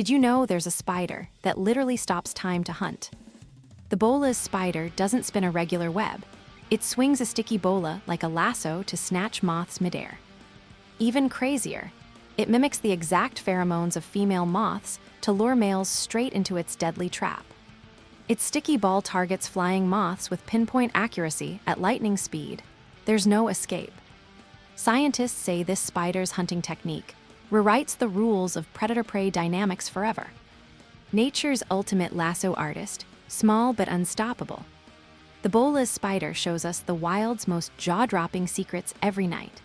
Did you know there's a spider that literally stops time to hunt? The Bolas spider doesn't spin a regular web. It swings a sticky bola like a lasso to snatch moths midair. Even crazier, it mimics the exact pheromones of female moths to lure males straight into its deadly trap. Its sticky ball targets flying moths with pinpoint accuracy at lightning speed. There's no escape. Scientists say this spider's hunting technique rewrites the rules of predator-prey dynamics forever. Nature's ultimate lasso artist, small but unstoppable. The Bolas spider shows us the wild's most jaw-dropping secrets every night.